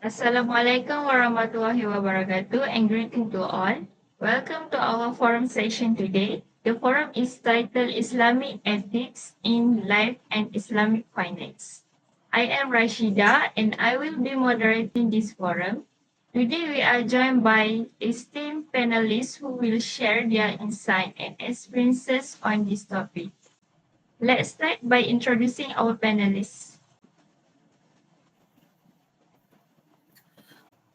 Assalamualaikum warahmatullahi wabarakatuh and greeting to all. Welcome to our forum session today. The forum is titled Islamic Ethics in Life and Islamic Finance. I am Rasyidah and I will be moderating this forum. Today we are joined by esteemed panelists who will share their insight and experiences on this topic. Let's start by introducing our panelists.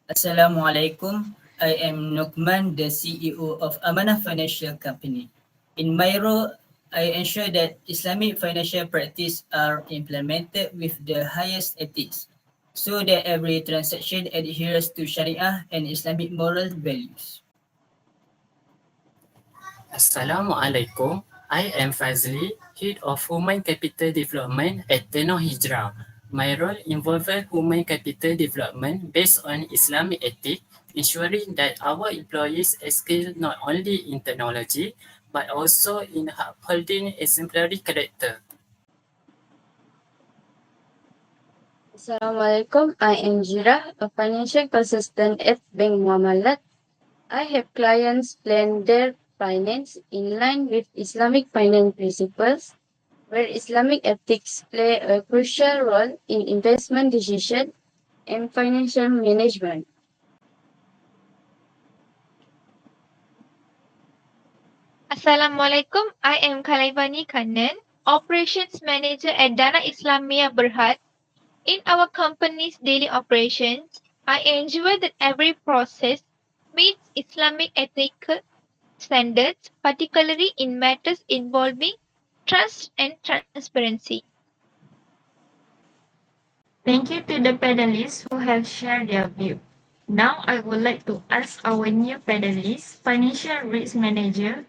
Assalamualaikum. I am Nuqman, the CEO of Amanah Financial Company. In my role, I ensure that Islamic financial practice are implemented with the highest ethics so that every transaction adheres to Sharia and Islamic moral values. Assalamualaikum. I am Fadzely, Head of Human Capital Development at Tenor Hijrah. My role involves human capital development based on Islamic ethics, ensuring that our employees skill not only in technology but also in upholding exemplary character. Assalamualaikum. I am Jira, a financial consultant at Bank Muamalat. I help clients plan their finance in line with Islamic finance principles, where Islamic ethics play a crucial role in investment decision and financial management. Assalamualaikum, I am Kalaivani Kannan, Operations Manager at Dana Islamiyyah Berhad. In our company's daily operations, I ensure that every process meets Islamic ethical standards, particularly in matters involving trust and transparency. Thank you to the panelists who have shared their view. Now I would like to ask our new panelist, Financial Risk Manager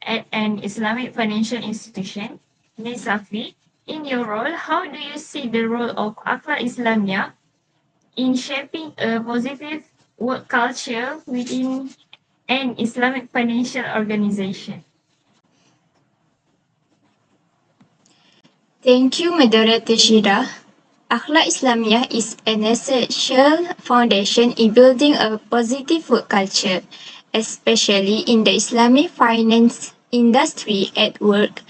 at an Islamic financial institution, Ms. Safi. In your role, how do you see the role of Akhlak Islamiyyah in shaping a positive work culture within an Islamic financial organization? Thank you, Moderator Shira. Akhlak Islamiah is an essential foundation in building a positive work culture, especially in the Islamic finance industry at work.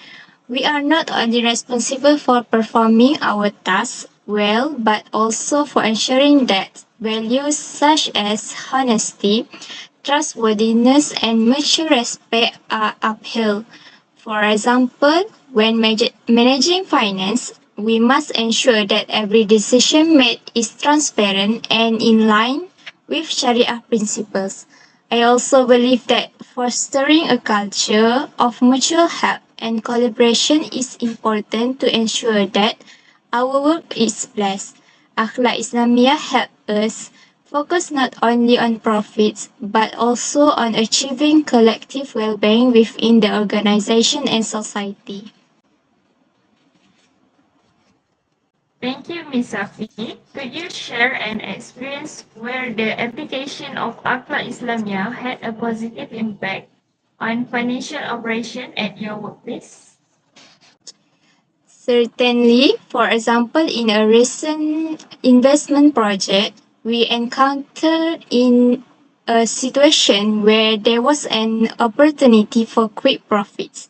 We are not only responsible for performing our tasks well, but also for ensuring that values such as honesty, trustworthiness, and mutual respect are upheld. For example, when managing finance, we must ensure that every decision made is transparent and in line with Sharia principles. I also believe that fostering a culture of mutual help and collaboration is important to ensure that our work is blessed. Akhlak Islamiyah help us focus not only on profits but also on achieving collective well-being within the organization and society. Thank you, Ms. Safi. Could you share an experience where the application of Akhlak Islamiah had a positive impact on financial operation at your workplace? Certainly, for example, in a recent investment project, we encountered in a situation where there was an opportunity for quick profits,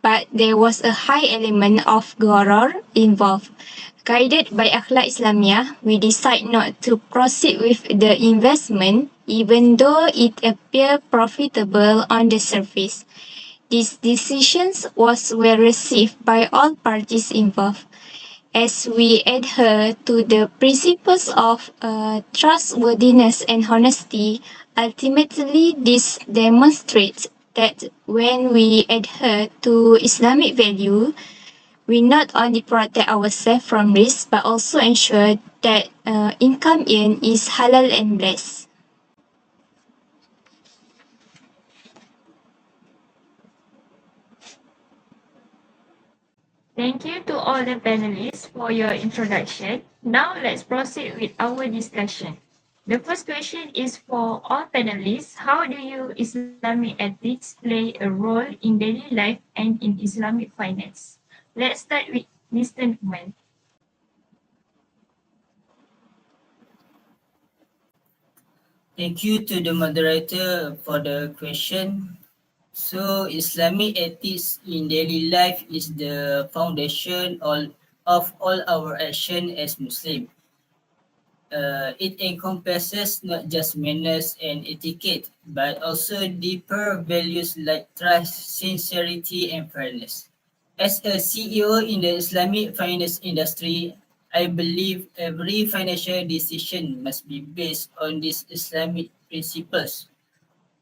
but there was a high element of gharar involved. Guided by Akhlak Islamiyah, we decide not to proceed with the investment even though it appeared profitable on the surface. These decisions was well received by all parties involved. As we adhere to the principles of trustworthiness and honesty, ultimately this demonstrates that when we adhere to Islamic value, we not only protect ourselves from risk but also ensure that income earned is halal and blessed. Thank you to all the panelists for your introduction. Now let's proceed with our discussion. The first question is for all panelists. How do you Islamic ethics play a role in daily life and in Islamic finance? Let's start with Mr. Nuqman. Thank you to the moderator for the question. So, Islamic ethics in daily life is the foundation of all our action as Muslim. It encompasses not just manners and etiquette, but also deeper values like trust, sincerity, and fairness. As a CEO in the Islamic finance industry, I believe every financial decision must be based on these Islamic principles.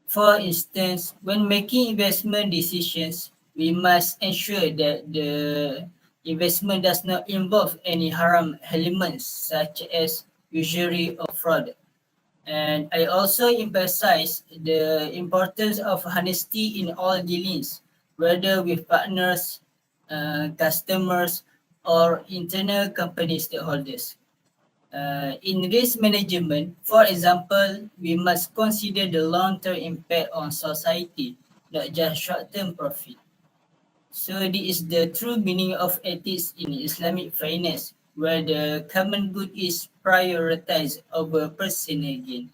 For instance, when making investment decisions, we must ensure that the investment does not involve any haram elements such as usury or fraud. And I also emphasize the importance of honesty in all dealings, whether with partners, customers, or internal company stakeholders. In risk management, for example, we must consider the long-term impact on society, not just short-term profit. So this is the true meaning of ethics in Islamic finance, where the common good is prioritized over personal gain.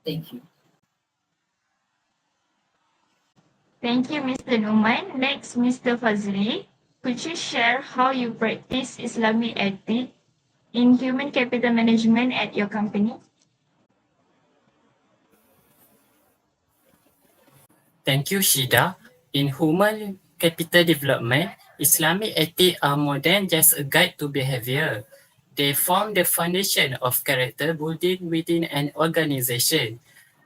Thank you. Thank you, Mr. Nuqman. Next, Mr. Fadzely. Could you share how you practice Islamic ethics in human capital management at your company? Thank you, Shida. In human capital development, Islamic ethics are more than just a guide to behavior. They form the foundation of character building within an organization.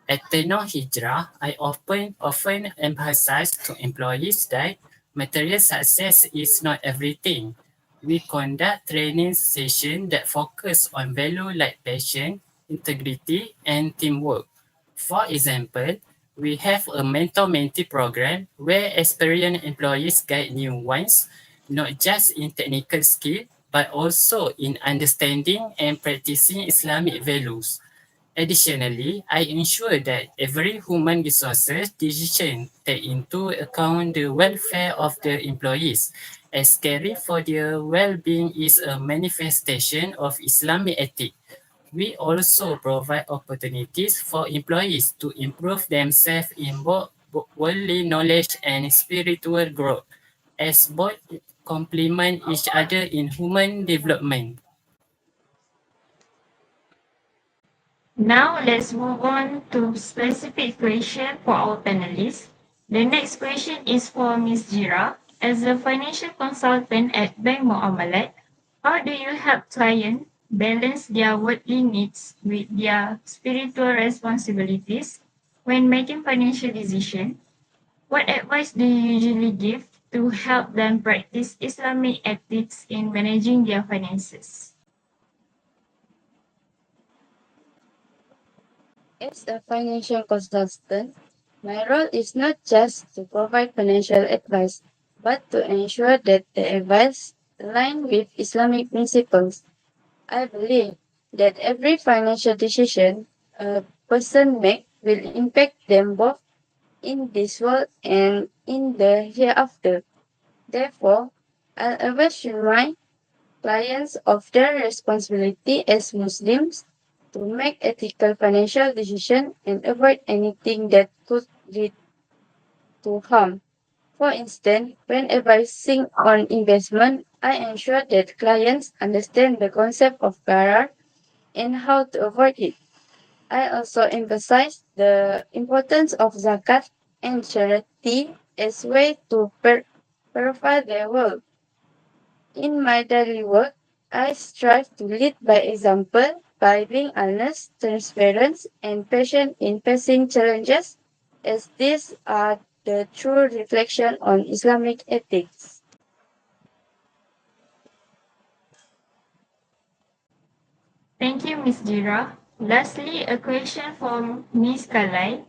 At Tenor Hijrah, I often emphasize to employees that material success is not everything. We conduct training sessions that focus on values like passion, integrity, and teamwork. For example, we have a mentor-mentee program where experienced employees guide new ones, not just in technical skill, but also in understanding and practicing Islamic values. Additionally, I ensure that every human resources decision take into account the welfare of the employees, as caring for their well-being is a manifestation of Islamic ethics. We also provide opportunities for employees to improve themselves in both worldly knowledge and spiritual growth, as both complement each other in human development. Now, let's move on to specific question for our panelists. The next question is for Ms. Jira. As a financial consultant at Bank Muamalat, how do you help clients balance their worldly needs with their spiritual responsibilities when making financial decisions? What advice do you usually give to help them practice Islamic ethics in managing their finances? As a financial consultant, my role is not just to provide financial advice, but to ensure that the advice aligns with Islamic principles. I believe that every financial decision a person makes will impact them both in this world and in the hereafter. Therefore, I always remind clients of their responsibility as Muslims to make ethical financial decisions and avoid anything that could lead to harm. For instance, when advising on investment, I ensure that clients understand the concept of qarar and how to avoid it. I also emphasize the importance of zakat and charity as way to purify their wealth. In my daily work, I strive to lead by example by being honest, transparent, and patient in facing challenges, as these are the true reflection on Islamic ethics. Thank you, Ms. Jira. Lastly, a question from Ms. Kalai.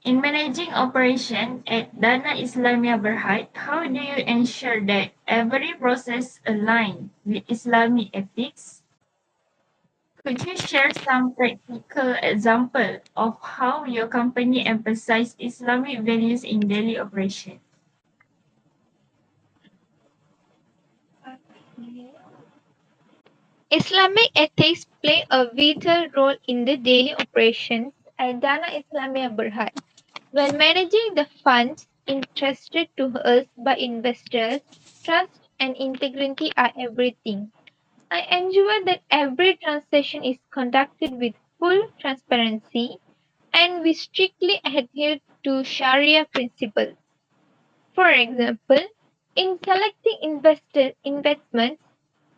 In managing operation at Dana Islamiyyah Berhad, how do you ensure that every process aligns with Islamic ethics? Could you share some practical example of how your company emphasizes Islamic values in daily operation? Islamic ethics play a vital role in the daily operations at Dana Islamiyyah Berhad. When managing the funds entrusted to us by investors, trust and integrity are everything. I ensure that every transaction is conducted with full transparency and we strictly adhere to Sharia principles. For example, in selecting investments,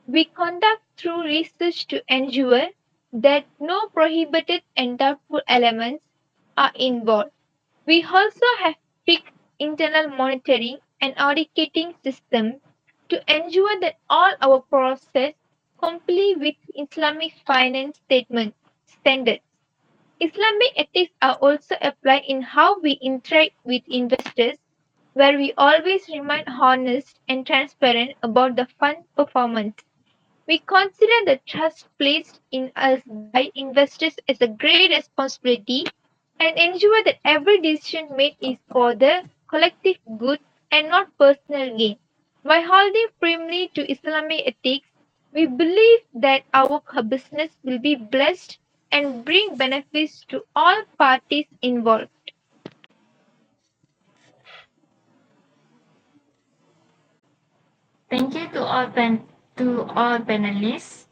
we conduct through research to ensure that no prohibited and doubtful elements are involved. We also have strict internal monitoring and auditing systems to ensure that all our processes comply with Islamic finance statement standards. Islamic ethics are also applied in how we interact with investors, where we always remain honest and transparent about the fund performance. We consider the trust placed in us by investors as a great responsibility and ensure that every decision made is for the collective good and not personal gain. By holding firmly to Islamic ethics, we believe that our business will be blessed and bring benefits to all parties involved. Thank you to all panelists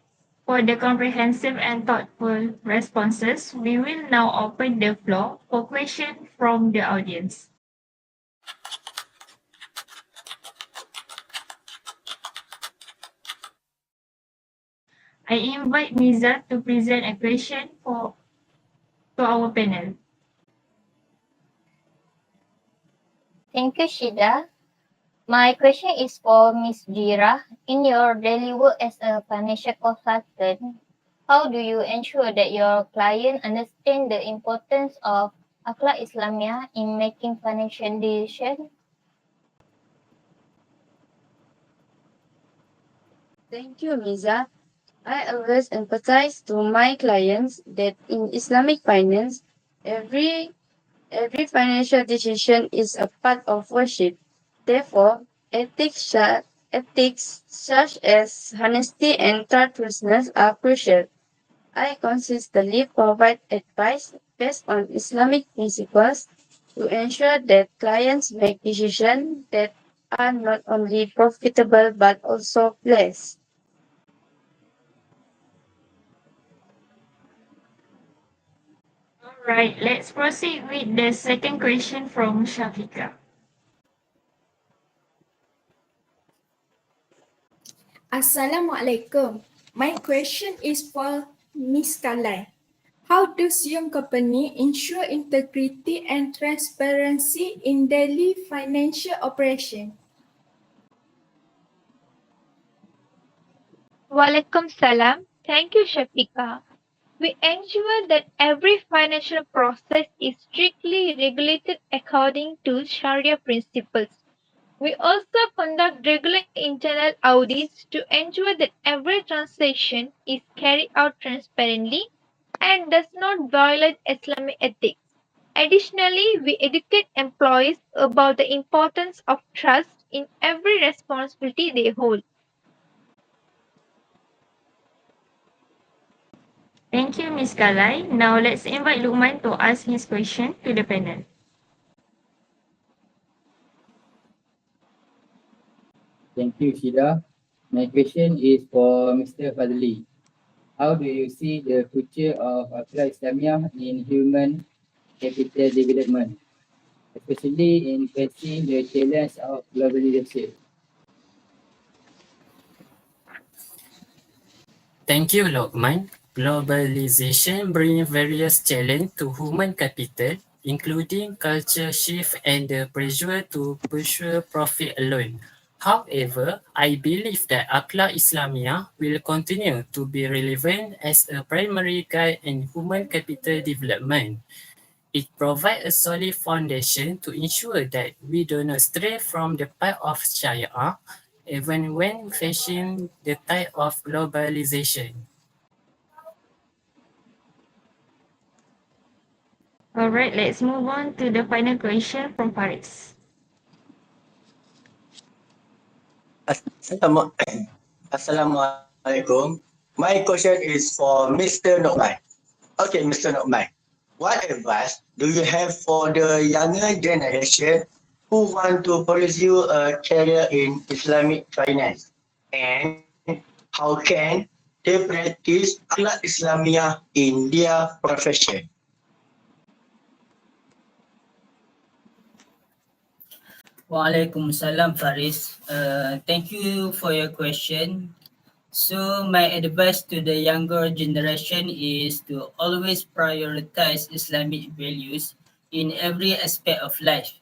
for the comprehensive and thoughtful responses. We will now open the floor for questions from the audience. I invite Miza to present a question to our panel. Thank you, Shida. My question is for Ms. Jira. In your daily work as a financial consultant, how do you ensure that your client understand the importance of Akhlak Islamiyyah in making financial decisions? Thank you, Miza. I always emphasize to my clients that in Islamic finance, every financial decision is a part of worship. Therefore, ethics such as honesty and truthfulness are crucial. I consistently provide advice based on Islamic principles to ensure that clients make decisions that are not only profitable but also blessed. All right, let's proceed with the second question from Syafika. Assalamualaikum. My question is for Ms. Kalai. How does your company ensure integrity and transparency in daily financial operation? Walaikum salam. Thank you, Shafika. We ensure that every financial process is strictly regulated according to Sharia principles. We also conduct regular internal audits to ensure that every transaction is carried out transparently and does not violate Islamic ethics. Additionally, we educate employees about the importance of trust in every responsibility they hold. Thank you, Ms. Kalai. Now let's invite Luqman to ask his question to the panel. Thank you, Shida. My question is for Mr. Fadzely. How do you see the future of Akhlak Islamiyyah in human capital development, especially in facing the challenge of globalization? Thank you, Luqman. Globalization brings various challenges to human capital, including culture shift and the pressure to pursue profit alone. However, I believe that Akhlak Islamiyyah will continue to be relevant as a primary guide in human capital development. It provides a solid foundation to ensure that we do not stray from the path of Sharia, even when facing the tide of globalization. All right, let's move on to the final question from Faris. Assalamualaikum. My question is for Mr. Nuqman. Okay, Mr. Nuqman. what advice do you have for the younger generation who want to pursue a career in Islamic finance? And how can they practice Akhlak Islamiyyah in their profession? Waalaikumsalam, Faris. Thank you for your question. So my advice to the younger generation is to always prioritize Islamic values in every aspect of life,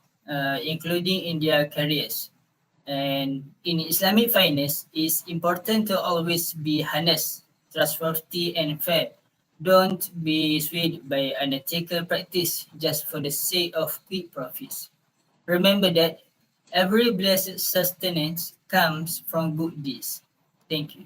including in their careers. And in Islamic finance, it's important to always be honest, trustworthy, and fair. Don't be swayed by unethical practice just for the sake of quick profits. Remember that every blessed sustenance comes from good deeds. Thank you.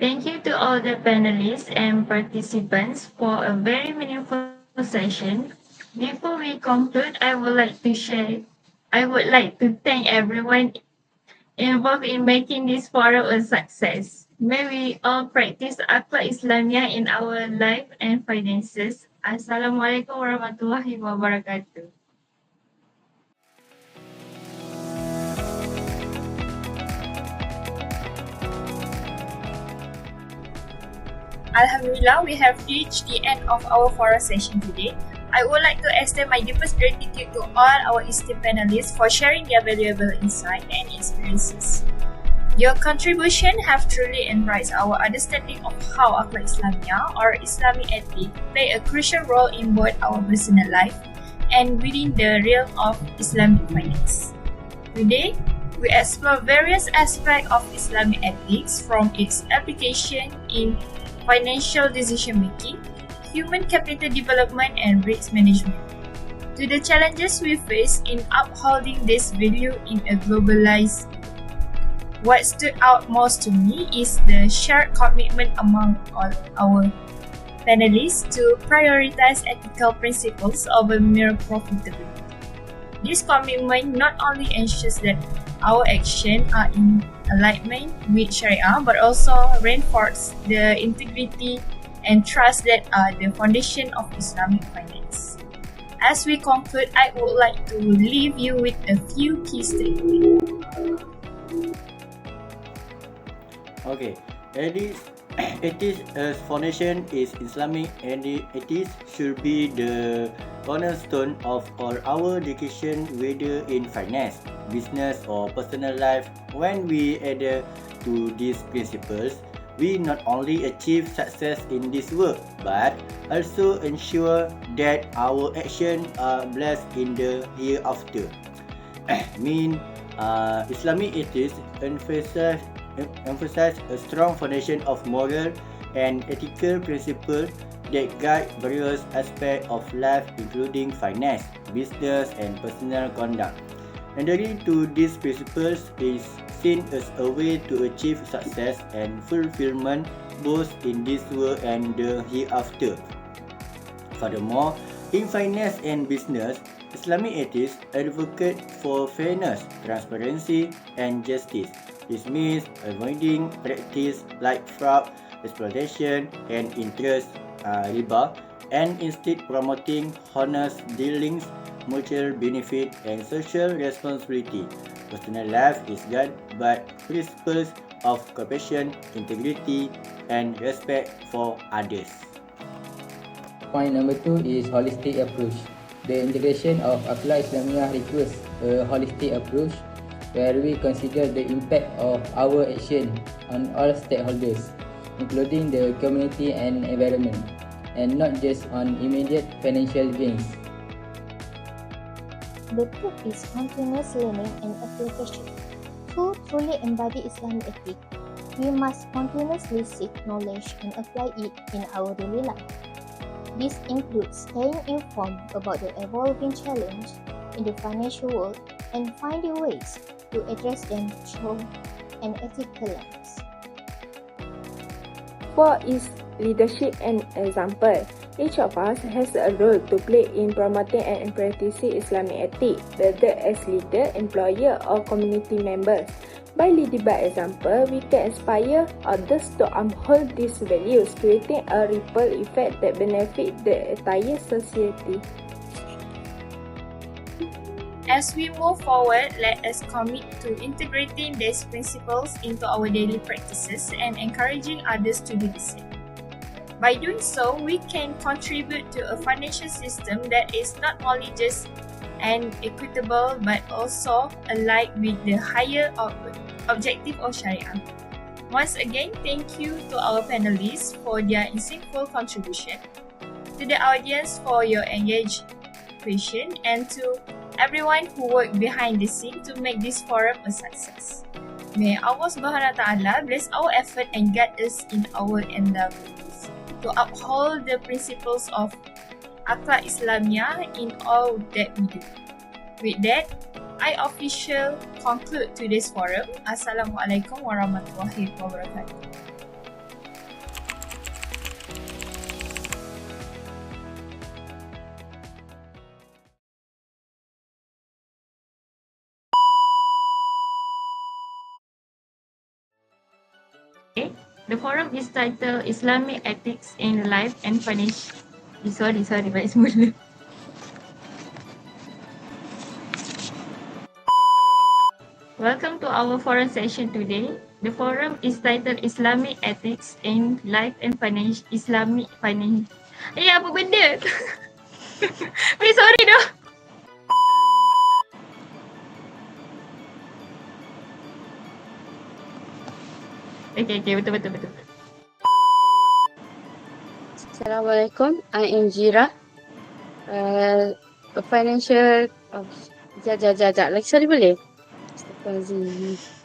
Thank you to all the panelists and participants for a very meaningful session. Before we conclude, I would like to thank everyone involved in making this forum a success. May we all practice Akhlak Islamiah in our life and finances. Assalamualaikum warahmatullahi wabarakatuh. Alhamdulillah, we have reached the end of our forum session today. I would like to extend my deepest gratitude to all our esteemed panelists for sharing their valuable insight and experiences. Your contribution have truly enriched our understanding of how Akhlak Islamiyyah or Islamic ethics play a crucial role in both our personal life and within the realm of Islamic finance. Today, we explore various aspects of Islamic ethics from its application in financial decision-making, human capital development, and risk management, to the challenges we face in upholding this value in a globalized. What stood out most to me is the shared commitment among all our panelists to prioritize ethical principles over mere profitability. This commitment not only ensures that our actions are in alignment with Sharia, but also reinforces the integrity and trust that are the foundation of Islamic finance. As we conclude, I would like to leave you with a few key statements. Okay, ethics as foundation is Islamic, and ethics should be the cornerstone of all our education, whether in finance, business, or personal life. When we adhere to these principles, we not only achieve success in this work, but also ensure that our actions are blessed in the hereafter. Islamic ethics emphasize a strong foundation of moral and ethical principles that guide various aspects of life, including finance, business, and personal conduct. Adhering to these principles is seen as a way to achieve success and fulfillment both in this world and the hereafter. Furthermore, in finance and business, Islamic ethics advocate for fairness, transparency, and justice. This means avoiding practices like fraud, exploitation, and interest riba, and instead promoting honest dealings, mutual benefit, and social responsibility. Personal life is guided by principles of compassion, integrity, and respect for others. Point number 2 is holistic approach. The integration of Akhlak Islamiyyah requires a holistic approach where we consider the impact of our action on all stakeholders, including the community and environment, and not just on immediate financial gains. The truth is continuous learning and application. To truly embody Islamic ethics, we must continuously seek knowledge and apply it in our daily life. This includes staying informed about the evolving challenges in the financial world and finding ways to address them through an ethical lens. 4 is leadership and example. Each of us has a role to play in promoting and practicing Islamic ethics, whether as leader, employer, or community members. By leading by example, we can inspire others to uphold these values, creating a ripple effect that benefits the entire society. As we move forward, let us commit to integrating these principles into our daily practices and encouraging others to do the same. By doing so, we can contribute to a financial system that is not only just and equitable but also aligned with the higher objective of Sharia. Once again, thank you to our panelists for their insightful contribution, to the audience for your engaged question, and to everyone who worked behind the scene to make this forum a success. May Allah Subhanahu wa Ta'ala bless our effort and guide us in our endeavors to uphold the principles of Akhlak Islamiyyah in all that we do. With that, I officially conclude today's forum. Assalamualaikum warahmatullahi wabarakatuh. The forum is titled Islamic Ethics in Life and Financial. Sorry, baik semula. Welcome to our forum session today. The forum is titled Islamic Ethics in Life and Financial. Islamic Finance. Apa benda? Sorry dah. Okay, betul. Assalamualaikum, I am Jira. Financial... Sekejap. Lagi sekali boleh? Astagfirullahaladzim.